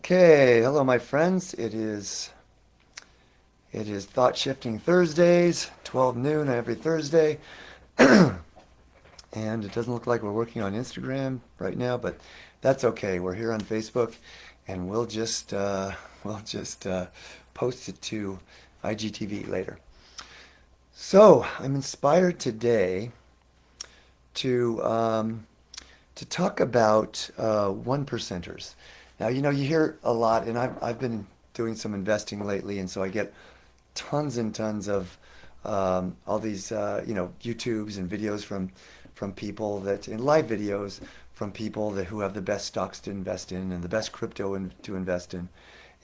Okay, hello my friends. It is Thought Shifting Thursdays, 12 noon every Thursday. And it doesn't look like we're working on Instagram right now, but that's okay. We're here on Facebook and we'll just post it to IGTV later. So, I'm inspired today to to talk about one percenters. Now, you hear a lot, and I've been doing some investing lately, and so I get tons and tons of all these YouTubes and videos from people that in live videos from people that who have the best stocks to invest in and the best to invest in,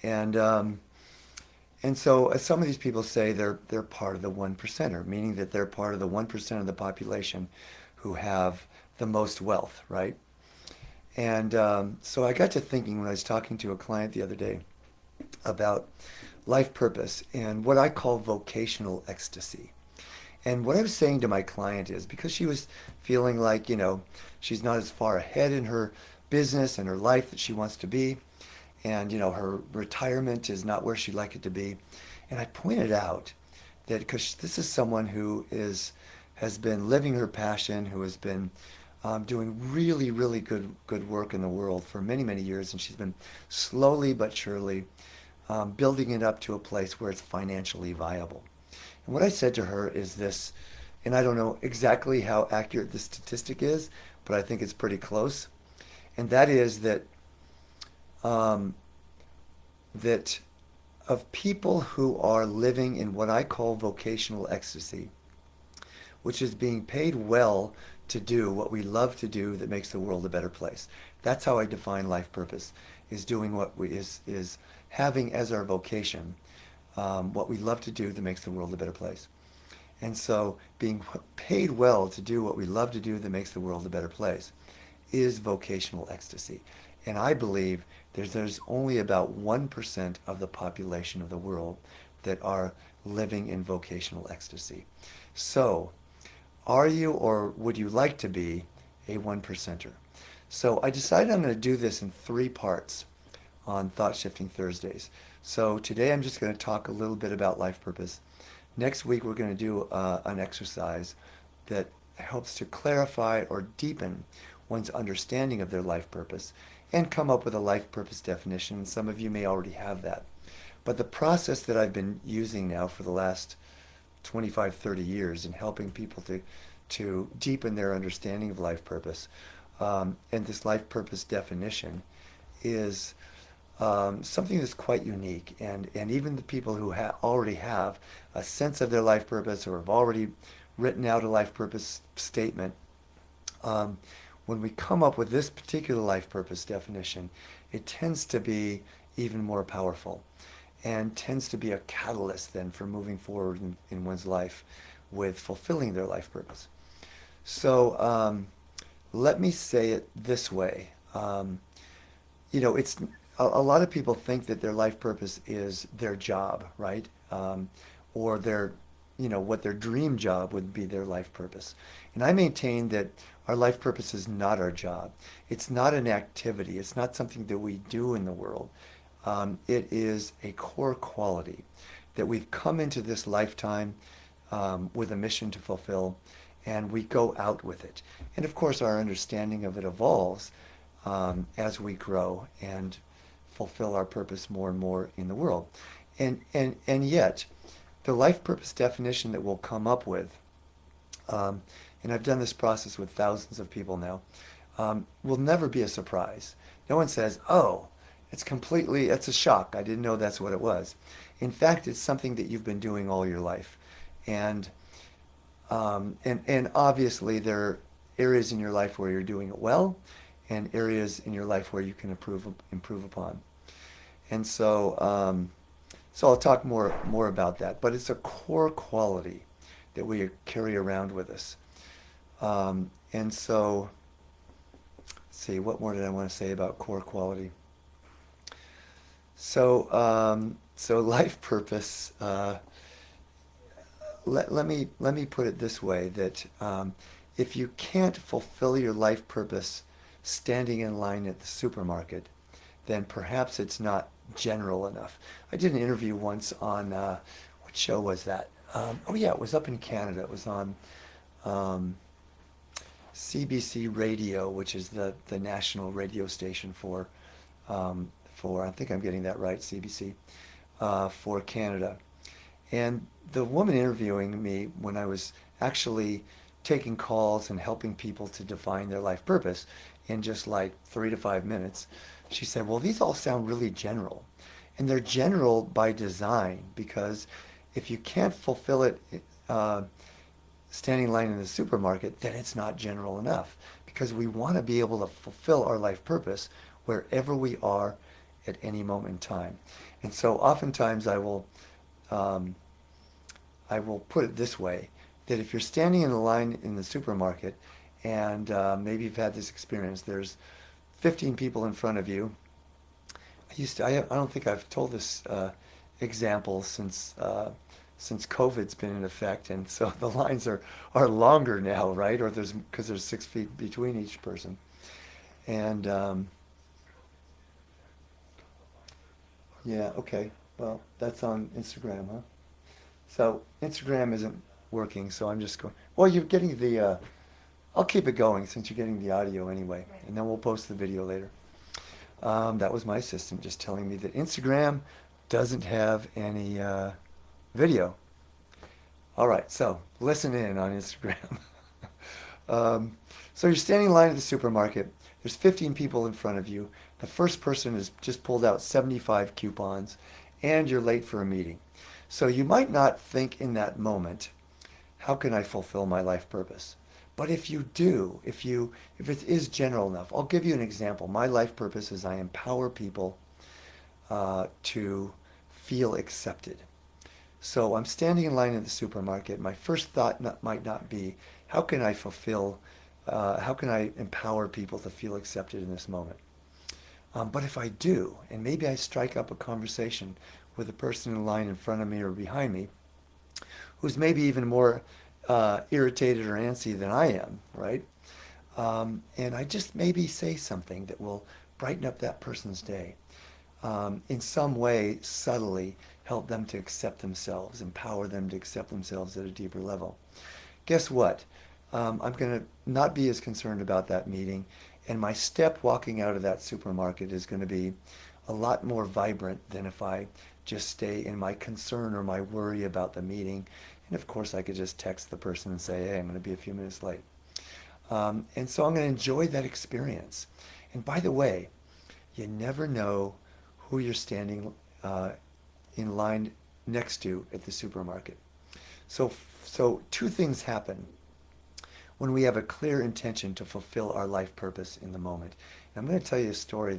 and so some of these people say they're part of the one percenter, meaning that they're part of the 1% of the population who have the most wealth, right? And so I got to thinking when I was talking to a client the other day about life purpose and what I call vocational ecstasy. And what I was saying to my client is because she was feeling like, she's not as far ahead in her business and her life that she wants to be, and, her retirement is not where she'd like it to be. And I pointed out that because this is someone who has been living her passion, who has been doing really, really good work in the world for many, many years, and she's been slowly but surely building it up to a place where it's financially viable. And what I said to her is this, and I don't know exactly how accurate this statistic is, but I think it's pretty close. And that is um, that of people who are living in what I call vocational ecstasy, which is being paid well to do what we love to do that makes the world a better place. That's how I define life purpose, is doing what is having as our vocation what we love to do that makes the world a better place. And so being paid well to do what we love to do that makes the world a better place is vocational ecstasy. And I believe there's only about 1% of the population of the world that are living in vocational ecstasy. So, are you or would you like to be a one percenter? So I decided I'm going to do this in three parts on Thought Shifting Thursdays. So today I'm just going to talk a little bit about life purpose. Next week we're going to do an exercise that helps to clarify or deepen one's understanding of their life purpose and come up with a life purpose definition. Some of you may already have that. But the process that I've been using now for the last 25, 30 years in helping people to deepen their understanding of life purpose, and this life purpose definition is something that's quite unique. And even the people who already have a sense of their life purpose or have already written out a life purpose statement, um, when we come up with this particular life purpose definition, it tends to be even more powerful and tends to be a catalyst then for moving forward in one's life with fulfilling their life purpose. So let me say it this way. It's a lot of people think that their life purpose is their job, right? Or what their dream job would be their life purpose. And I maintain that our life purpose is not our job. It's not an activity. It's not something that we do in the world. It is a core quality that we've come into this lifetime with a mission to fulfill, and we go out with it. And of course, our understanding of it evolves as we grow and fulfill our purpose more and more in the world. And yet, the life purpose definition that we'll come up with, and I've done this process with thousands of people now, will never be a surprise. No one says, "Oh, it's a shock. I didn't know that's what it was." In fact, it's something that you've been doing all your life. And and obviously there are areas in your life where you're doing it well and areas in your life where you can improve upon. And so I'll talk more about that, but it's a core quality that we carry around with us. And so, let's see, what more did I want to say about core quality? So life purpose. Let me put it this way: that if you can't fulfill your life purpose standing in line at the supermarket, then perhaps it's not general enough. I did an interview once on, what show was that? Oh yeah, it was up in Canada. It was on um, CBC Radio, which is the national radio station I think I'm getting that right, CBC, for Canada. And the woman interviewing me, when I was actually taking calls and helping people to define their life purpose in just like 3 to 5 minutes, she said, well, these all sound really general. And they're general by design, because if you can't fulfill it uh, standing in line in the supermarket, then it's not general enough, because we want to be able to fulfill our life purpose wherever we are at any moment in time. And so oftentimes um, I will put it this way, that if you're standing in the line in the supermarket and maybe you've had this experience, there's 15 people in front of you. I don't think I've told this example since COVID's been in effect, and so the lines are longer now, right? Or because there's 6 feet between each person. And yeah, okay. Well, that's on Instagram, huh? So Instagram isn't working, so I'm just going. Well, you're getting the. I'll keep it going since you're getting the audio anyway, and then we'll post the video later. That was my assistant just telling me that Instagram doesn't have any video. All right, so listen in on Instagram. So you're standing in line at the supermarket. There's 15 people in front of you. The first person has just pulled out 75 coupons, and you're late for a meeting. So you might not think in that moment, how can I fulfill my life purpose? But if you do, if it is general enough, I'll give you an example. My life purpose is I empower people to feel accepted. So I'm standing in line at the supermarket. My first thought might not be, how can I empower people to feel accepted in this moment? But if I do, and maybe I strike up a conversation with the person in line in front of me or behind me, who's maybe even more irritated or antsy than I am, right? And I just maybe say something that will brighten up that person's day. In some way, subtly help them to accept themselves, empower them to accept themselves at a deeper level. Guess what? I'm going to not be as concerned about that meeting, and my step walking out of that supermarket is going to be a lot more vibrant than if I just stay in my concern or my worry about the meeting. And of course, I could just text the person and say, hey, I'm going to be a few minutes late. And so I'm going to enjoy that experience. And by the way, you never know who you're standing in line next to at the supermarket. So two things happen when we have a clear intention to fulfill our life purpose in the moment. And I'm going to tell you a story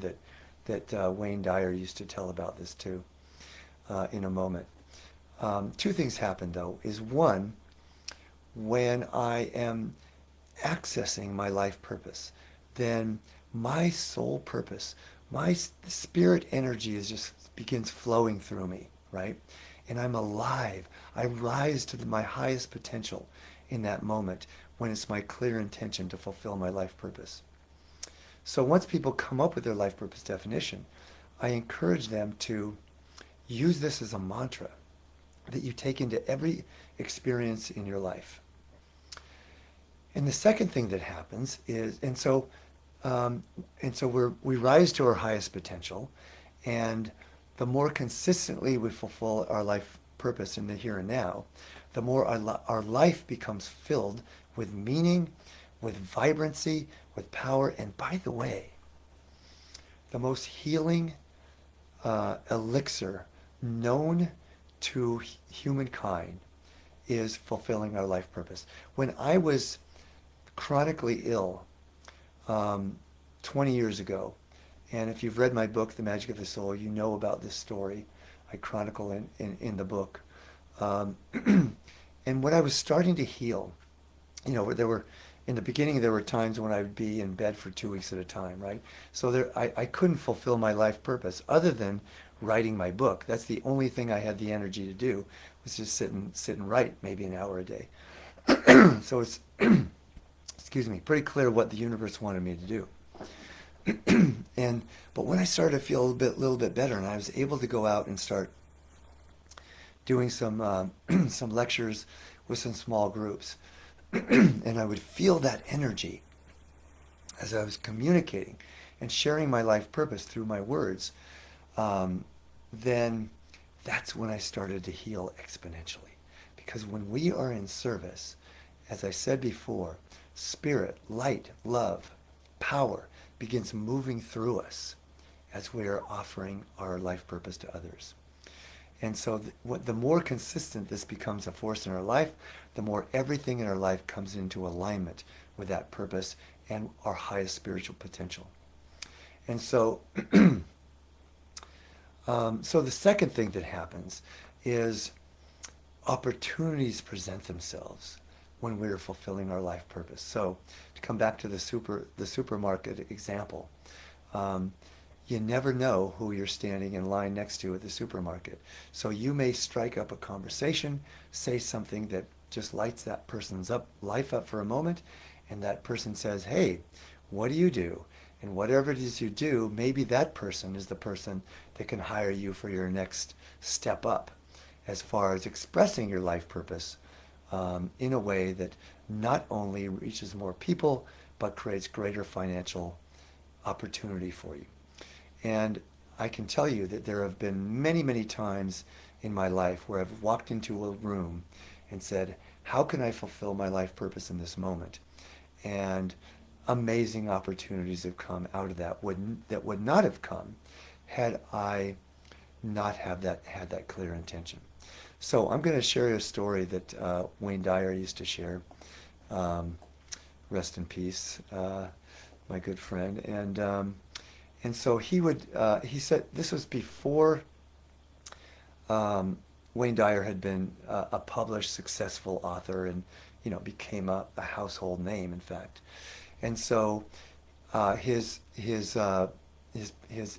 that Wayne Dyer used to tell about this too in a moment. Two things happen though, is one, when I am accessing my life purpose, then my soul purpose, my spirit energy just begins flowing through me, right? And I'm alive. I rise to my highest potential in that moment when it's my clear intention to fulfill my life purpose. So once people come up with their life purpose definition, I encourage them to use this as a mantra that you take into every experience in your life. And the second thing that happens is, we rise to our highest potential, and the more consistently we fulfill our life purpose in the here and now, the more our life becomes filled with meaning, with vibrancy, with power, and by the way, the most healing elixir known to humankind is fulfilling our life purpose. When I was chronically ill 20 years ago, and if you've read my book, The Magic of the Soul, you know about this story. I chronicle in the book. And when I was starting to heal, in the beginning, there were times when I would be in bed for 2 weeks at a time, right? So I couldn't fulfill my life purpose other than writing my book. That's the only thing I had the energy to do, was just sit and write maybe an hour a day. So it's, excuse me, pretty clear what the universe wanted me to do. And but when I started to feel little bit better, and I was able to go out and start doing some some lectures with some small groups, and I would feel that energy as I was communicating and sharing my life purpose through my words, then that's when I started to heal exponentially. Because when we are in service, as I said before, spirit, light, love, power begins moving through us as we are offering our life purpose to others. And so the more consistent this becomes a force in our life, the more everything in our life comes into alignment with that purpose and our highest spiritual potential. And so, so the second thing that happens is opportunities present themselves when we're fulfilling our life purpose. So to come back to the supermarket example, you never know who you're standing in line next to at the supermarket. So you may strike up a conversation, say something that just lights that person's life up for a moment, and that person says, hey, what do you do? And whatever it is you do, maybe that person is the person that can hire you for your next step up as far as expressing your life purpose in a way that not only reaches more people, but creates greater financial opportunity for you. And I can tell you that there have been many, many times in my life where I've walked into a room and said, how can I fulfill my life purpose in this moment? And amazing opportunities have come out of that that would not have come had I not had that clear intention. So I'm going to share a story that Wayne Dyer used to share. Rest in peace, my good friend. And so he said this was before Wayne Dyer had been a published, successful author, and became a household name, in fact. And so his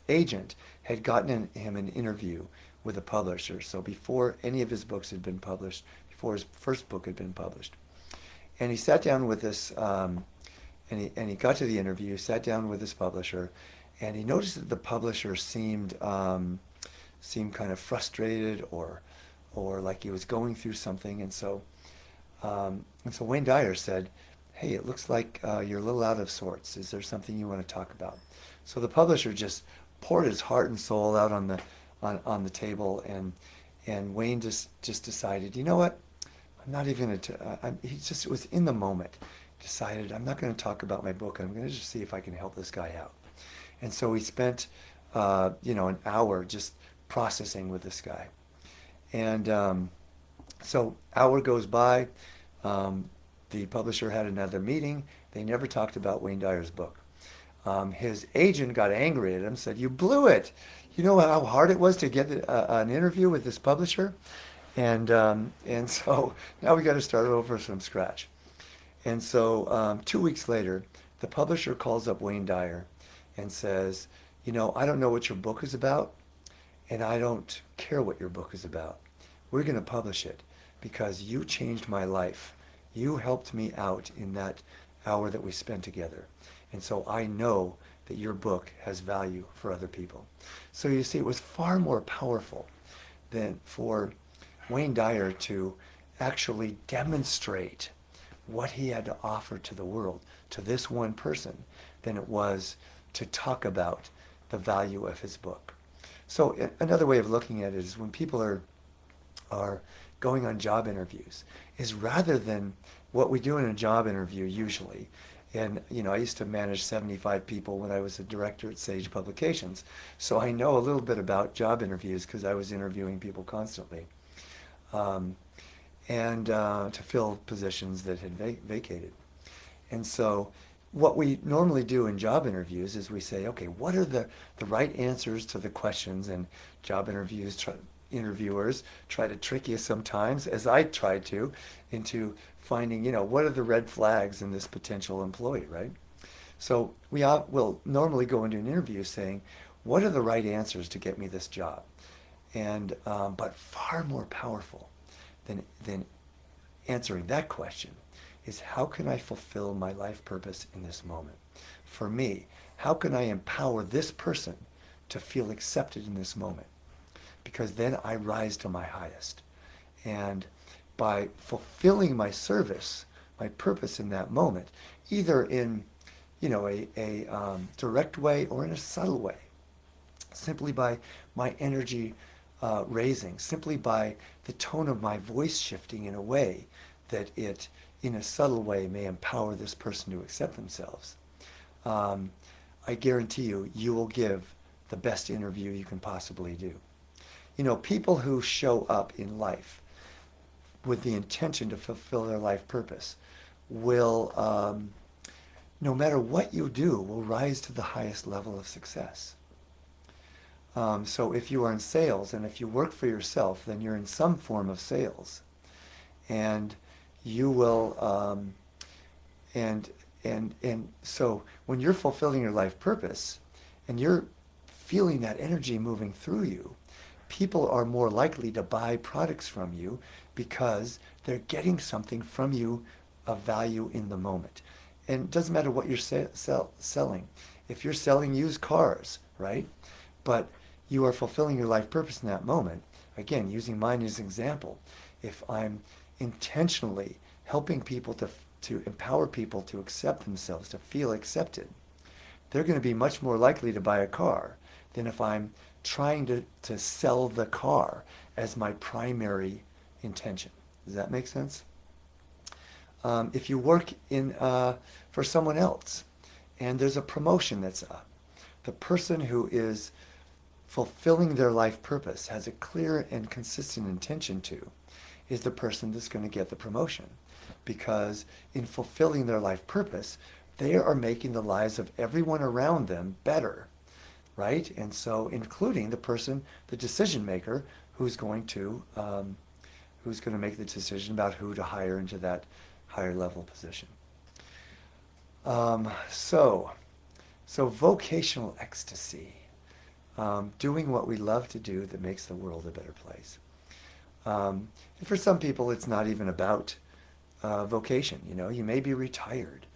agent had gotten him an interview with a publisher. So before any of his books had been published, before his first book had been published, and he sat down with this, and he got to the interview, sat down with his publisher, and he noticed that the publisher seemed kind of frustrated or like he was going through something. And so Wayne Dyer said, hey, it looks like you're a little out of sorts. Is there something you want to talk about? So the publisher just poured his heart and soul out on the table, and Wayne just decided, you know what? I'm not even going to. He just was in the moment. Decided I'm not going to talk about my book. I'm going to just see if I can help this guy out. And so he spent, an hour just processing with this guy. And so hour goes by. The publisher had another meeting. They never talked about Wayne Dyer's book. His agent got angry at him, said, you blew it. You know how hard it was to get an interview with this publisher? And so now we got to start over from scratch. And so 2 weeks later, the publisher calls up Wayne Dyer and says, I don't know what your book is about, and I don't care what your book is about. We're going to publish it because you changed my life. You helped me out in that hour that we spent together. And so I know that your book has value for other people. So you see, it was far more powerful than for Wayne Dyer to actually demonstrate what he had to offer to the world, to this one person, than it was to talk about the value of his book. So another way of looking at it is when people are going on job interviews, is rather than what we do in a job interview usually, and I used to manage 75 people when I was a director at Sage Publications, so I know a little bit about job interviews because I was interviewing people constantly, and to fill positions that had vacated. And so what we normally do in job interviews is we say, okay, what are the right answers to the questions? And job interviewers try to trick you sometimes, as I tried to, into finding, what are the red flags in this potential employee, right? So we will normally go into an interview saying, what are the right answers to get me this job? And but far more powerful than answering that question is, how can I fulfill my life purpose in this moment? For me, how can I empower this person to feel accepted in this moment? Because then I rise to my highest. And by fulfilling my service, my purpose in that moment, either in, a direct way or in a subtle way, simply by my energy raising, simply by the tone of my voice shifting in a way that it, in a subtle way, may empower this person to accept themselves. Um, I guarantee you, you will give the best interview you can possibly do. People who show up in life with the intention to fulfill their life purpose will, no matter what you do, will rise to the highest level of success. So if you are in sales and if you work for yourself, then you're in some form of sales, and you will, and so when you're fulfilling your life purpose, and you're feeling that energy moving through you, people are more likely to buy products from you because they're getting something from you of value in the moment. And it doesn't matter what you're selling. If you're selling used cars, right? But you are fulfilling your life purpose in that moment. Again, using mine as an example, if I'm intentionally helping people to empower people to accept themselves, to feel accepted, they're going to be much more likely to buy a car than if I'm trying to sell the car as my primary intention. Does that make sense? If you work for someone else and there's a promotion that's up, the person who is fulfilling their life purpose has a clear and consistent intention to is the person that's going to get the promotion, because in fulfilling their life purpose, they are making the lives of everyone around them better, right? And so including the person, the decision maker, who's going to make the decision about who to hire into that higher level position. So vocational ecstasy, doing what we love to do that makes the world a better place. And for some people, it's not even about vocation. You may be retired.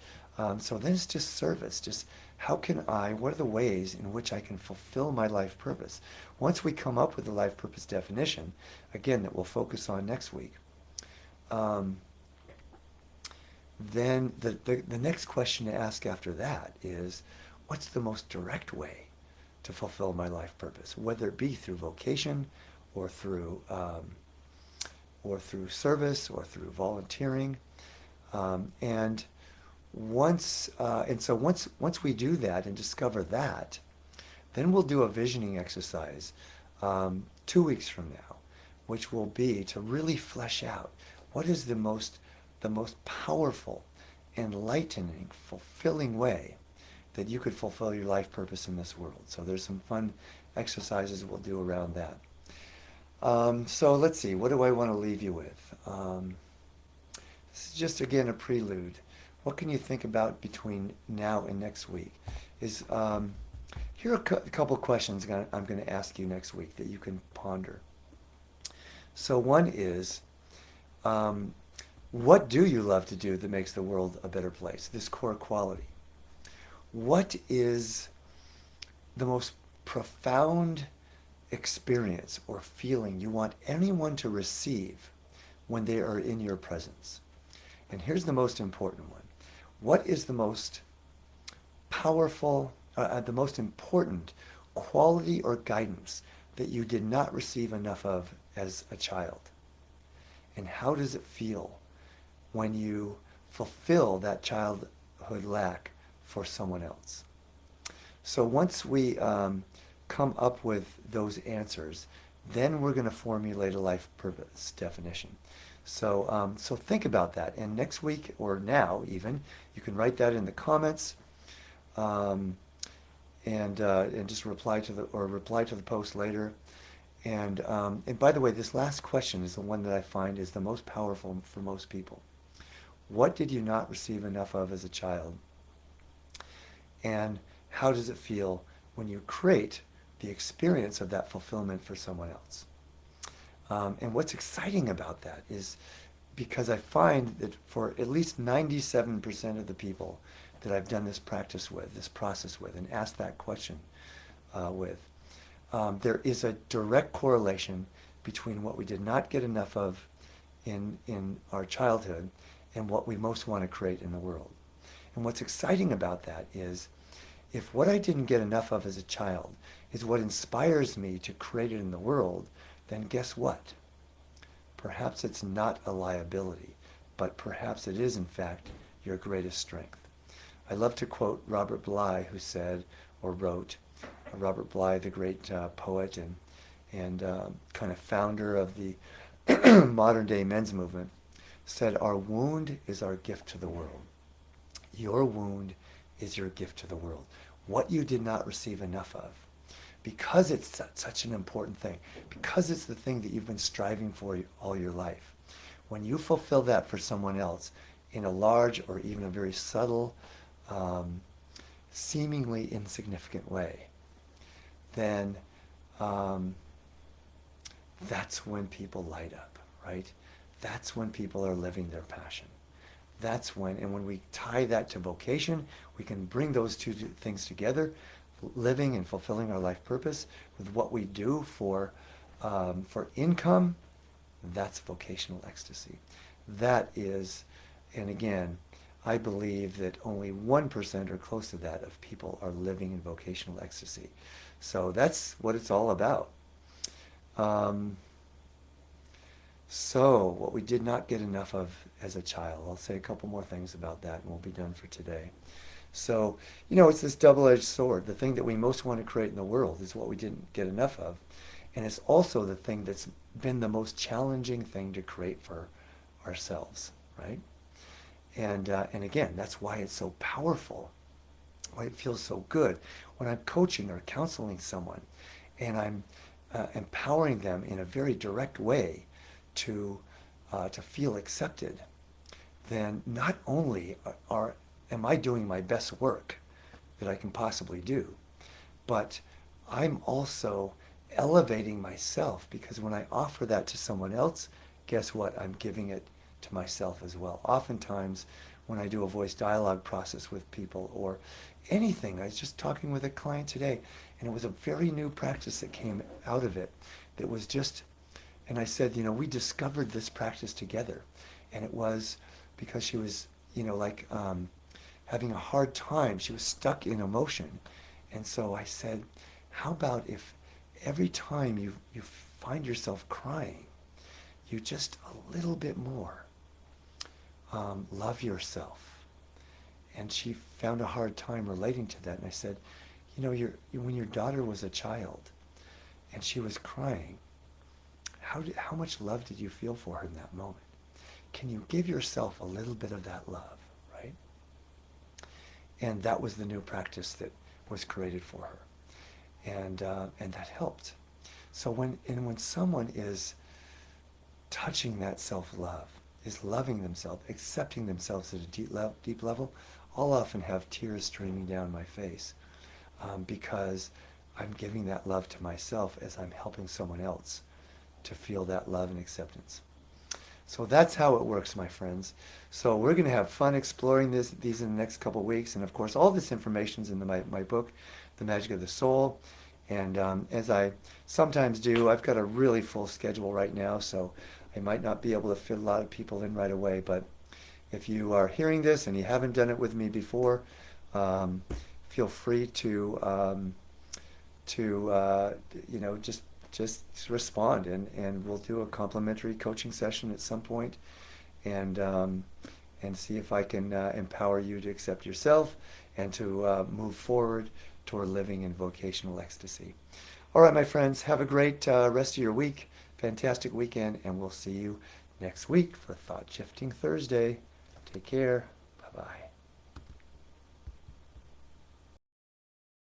So then it's just service. Just what are the ways in which I can fulfill my life purpose? Once we come up with the life purpose definition, again, that we'll focus on next week, then the next question to ask after that is, what's the most direct way to fulfill my life purpose? Whether it be through vocation or through service or through volunteering. And so once we do that and discover that, then we'll do a visioning exercise 2 weeks from now, which will be to really flesh out what is the most powerful, enlightening, fulfilling way that you could fulfill your life purpose in this world. So there's some fun exercises we'll do around that. So let's see, what do I want to leave you with? This is just, again, a prelude. What can you think about between now and next week? Here are a couple questions I'm going to ask you next week that you can ponder. So one is, what do you love to do that makes the world a better place? This core quality. What is the most profound experience or feeling you want anyone to receive when they are in your presence? And here's the most important one. What is the most powerful, the most important quality or guidance that you did not receive enough of as a child? And how does it feel when you fulfill that childhood lack for someone else? So once we come up with those answers, then we're going to formulate a life purpose definition. So think about that. And next week, or now even, you can write that in the comments, and just reply to the post later. And by the way, this last question is the one that I find is the most powerful for most people. What did you not receive enough of as a child? And how does it feel when you create the experience of that fulfillment for someone else? And what's exciting about that is because I find that for at least 97% of the people that I've done this practice with, this process with, and asked that question with, there is a direct correlation between what we did not get enough of in our childhood and what we most want to create in the world. And what's exciting about that is if what I didn't get enough of as a child is what inspires me to create it in the world, then guess what? Perhaps it's not a liability, but perhaps it is, in fact, your greatest strength. I love to quote Robert Bly, who said, or wrote, Robert Bly, the great poet and kind of founder of the modern day men's movement, said, "Our wound is our gift to the world." Your wound is your gift to the world. What you did not receive enough of, because it's such an important thing, because it's the thing that you've been striving for all your life. When you fulfill that for someone else in a large or even a very subtle, seemingly insignificant way, then that's when people light up, right? That's when people are living their passion. That's when, and when we tie that to vocation, we can bring those two things together, living and fulfilling our life purpose with what we do for income. That's vocational ecstasy. That is, and again, I believe that only 1% or close to that of people are living in vocational ecstasy. So that's what it's all about. So what we did not get enough of as a child, I'll say a couple more things about that and we'll be done for today. So, it's this double-edged sword. The thing that we most want to create in the world is what we didn't get enough of. And it's also the thing that's been the most challenging thing to create for ourselves, right? And again, that's why it's so powerful, why it feels so good when I'm coaching or counseling someone and I'm empowering them in a very direct way to feel accepted. Then not only am I doing my best work that I can possibly do, but I'm also elevating myself, because when I offer that to someone else, guess what? I'm giving it to myself as well. Oftentimes when I do a voice dialogue process with people or anything, I was just talking with a client today and it was a very new practice that came out of it that was just, and I said, we discovered this practice together, and it was because she was, having a hard time. She was stuck in emotion. And so I said, how about if every time you find yourself crying, you just a little bit more love yourself. And she found a hard time relating to that. And I said, when your daughter was a child and she was crying, how much love did you feel for her in that moment? Can you give yourself a little bit of that love, right? And that was the new practice that was created for her. And that helped. So when someone is touching that self-love, is loving themselves, accepting themselves at a deep level, I'll often have tears streaming down my face because I'm giving that love to myself as I'm helping someone else to feel that love and acceptance. So that's how it works, my friends. So we're going to have fun exploring these in the next couple of weeks. And of course, all this information is in my book, The Magic of the Soul. And as I sometimes do, I've got a really full schedule right now, so I might not be able to fit a lot of people in right away. But if you are hearing this and you haven't done it with me before, feel free to just respond, and we'll do a complimentary coaching session at some point, and see if I can empower you to accept yourself and to move forward toward living in vocational ecstasy. All right, my friends, have a great rest of your week, fantastic weekend, and we'll see you next week for Thought Shifting Thursday. Take care. Bye-bye.